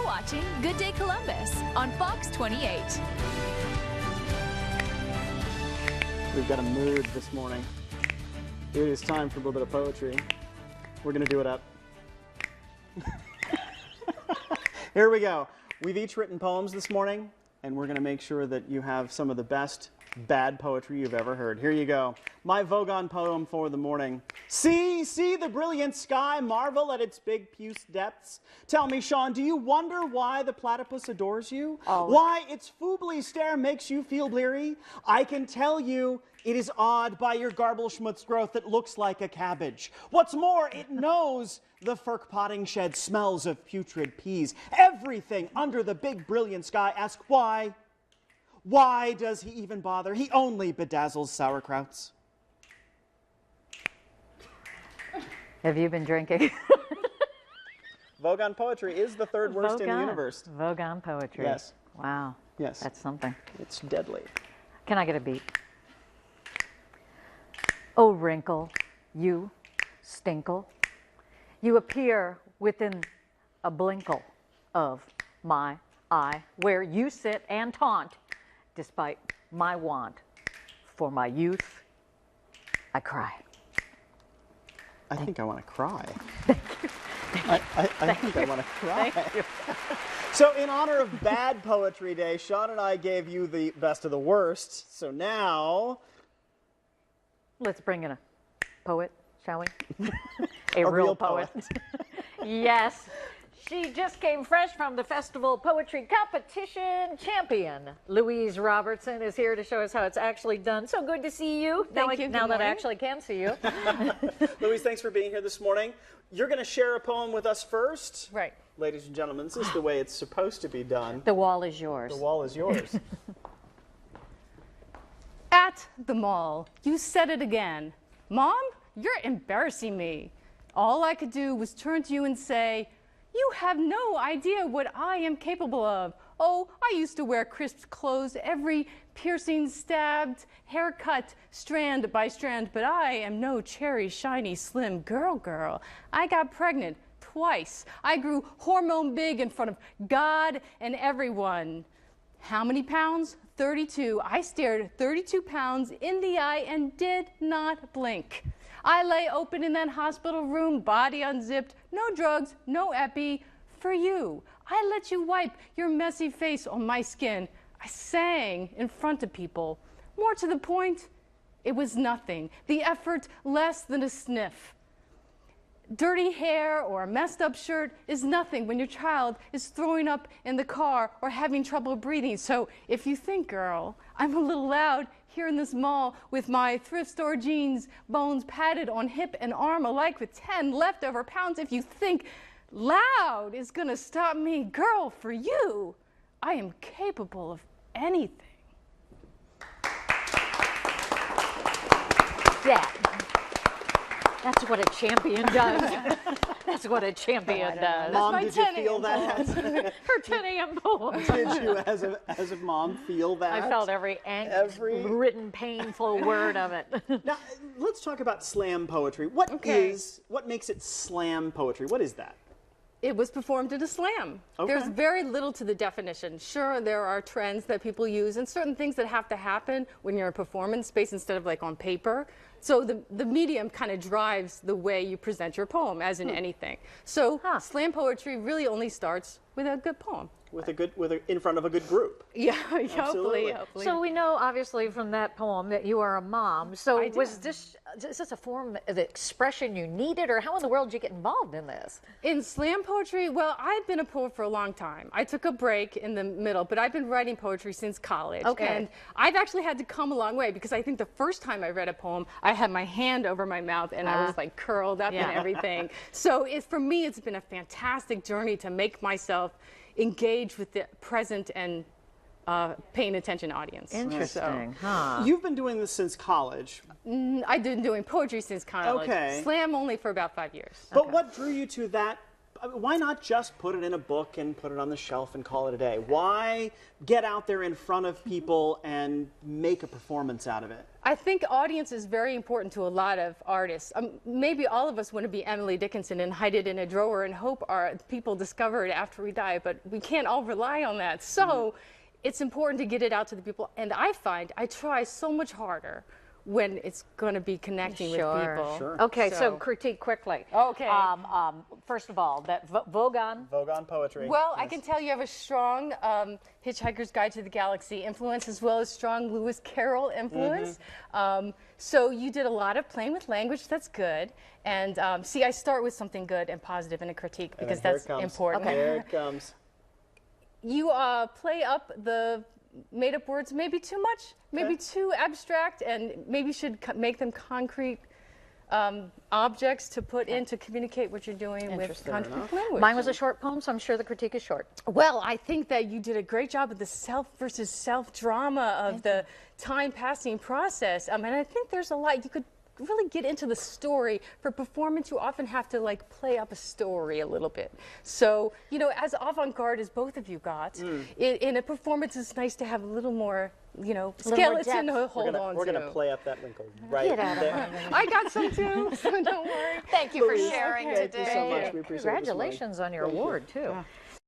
watching Good Day Columbus on Fox 28. We've got a mood this morning. It is time for a little bit of poetry. We're going to do it up. Here we go. We've each written poems this morning, and we're going to make sure that you have some of the best bad poetry you've ever heard. Here you go. My Vogon poem for the morning. See the brilliant sky, marvel at its big puce depths. Tell me, Shawn, do you wonder why the platypus adores you? Oh. Why its foobly stare makes you feel bleary? I can tell you it is awed by your garbleshmutz growth that looks like a cabbage. What's more, it knows the Ferk potting shed smells of putrid peas. Everything under the big brilliant sky asks why. Why does he even bother? He only bedazzles sauerkrauts. Have you been drinking? Vogon poetry is the third worst in the universe. Vogon poetry. Yes. Wow. Yes. That's something. It's deadly. Can I get a beat? Oh, wrinkle, you stinkle. You appear within a blinkle of my eye, where you sit and taunt, despite my want for my youth. I cry. I think I want to cry. Thank you. I think I want to cry. Thank you. So in honor of Bad Poetry Day, Shawn and I gave you the best of the worst. So now... Let's bring in a poet, shall we? a real poet. Yes. She just came fresh from the festival poetry competition. Champion Louise Robertson is here to show us how it's actually done. So good to see you. Now that I actually can see you. Louise, thanks for being here this morning. You're going to share a poem with us first. Right. Ladies and gentlemen, this is the way it's supposed to be done. The wall is yours. The wall is yours. At the mall, you said it again. Mom, you're embarrassing me. All I could do was turn to you and say, you have no idea what I am capable of. Oh, I used to wear crisp clothes, every piercing stabbed, haircut strand by strand, but I am no cherry, shiny, slim girl. I got pregnant twice. I grew hormone big in front of God and everyone. How many pounds? 32. I stared 32 pounds in the eye and did not blink. I lay open in that hospital room, body unzipped, no drugs, no epi, for you. I let you wipe your messy face on my skin. I sang in front of people. More to the point, it was nothing. The effort less than a sniff. Dirty hair or a messed up shirt is nothing when your child is throwing up in the car or having trouble breathing. So if you think, girl, I'm a little loud here in this mall with my thrift store jeans, bones padded on hip and arm alike with 10 leftover pounds, if you think loud is gonna stop me, girl, for you, I am capable of anything. Yeah. That's what a champion does. That's what a champion does. Mom, did you feel that? Her 10 a.m. poem. Did you, as a mom, feel that? I felt every written, painful word of it. Now, let's talk about slam poetry. What makes it slam poetry? What is that? It was performed at a slam. Okay. There's very little to the definition. Sure, there are trends that people use and certain things that have to happen when you're in a performance space instead of like on paper. So the medium kind of drives the way you present your poem, as in anything. So slam poetry really only starts with a good poem. In front of a good group. Yeah, Absolutely. hopefully. So we know, obviously, from that poem that you are a mom. So is this a form of expression you needed, or how in the world did you get involved in this? In slam poetry, well, I've been a poet for a long time. I took a break in the middle, but I've been writing poetry since college. Okay. And I've actually had to come a long way because I think the first time I read a poem, I had my hand over my mouth and I was like curled up and everything. So for me, it's been a fantastic journey to make myself engage with the present and paying attention audience. Interesting, huh? You've been doing this since college. I've been doing poetry since college. Okay. Slam only for about 5 years. But what drew you to that why not just put it in a book and put it on the shelf and call it a day? Why get out there in front of people and make a performance out of it? I think audience is very important to a lot of artists. Maybe all of us want to be Emily Dickinson and hide it in a drawer and hope our people discover it after we die, but we can't all rely on that. So it's important to get it out to the people. And I find I try so much harder when it's going to be connecting with people. Sure. Okay, so critique quickly. Okay. First of all, that Vogon. Vogon poetry. Well, I can tell you have a strong Hitchhiker's Guide to the Galaxy influence as well as strong Lewis Carroll influence. So you did a lot of playing with language. That's good. And see, I start with something good and positive in a critique because that's important. Okay. Here it comes. You play up the made-up words maybe too much, maybe too abstract, and maybe should make them concrete objects to put in to communicate what you're doing with concrete language. Mine was a short poem, so I'm sure the critique is short. Well, I think that you did a great job of the self versus self drama of the time passing process. And I think there's a lot you could really get into the story. For performance, you often have to like play up a story a little bit. So, you know, as avant-garde as both of you got, in a performance, it's nice to have a little more, you know, skeleton to hold on to. We're going to play up that wrinkle right there. I got some too, so don't worry. Thank you for sharing today. Thank you so much. We appreciate it. Congratulations on your award, too.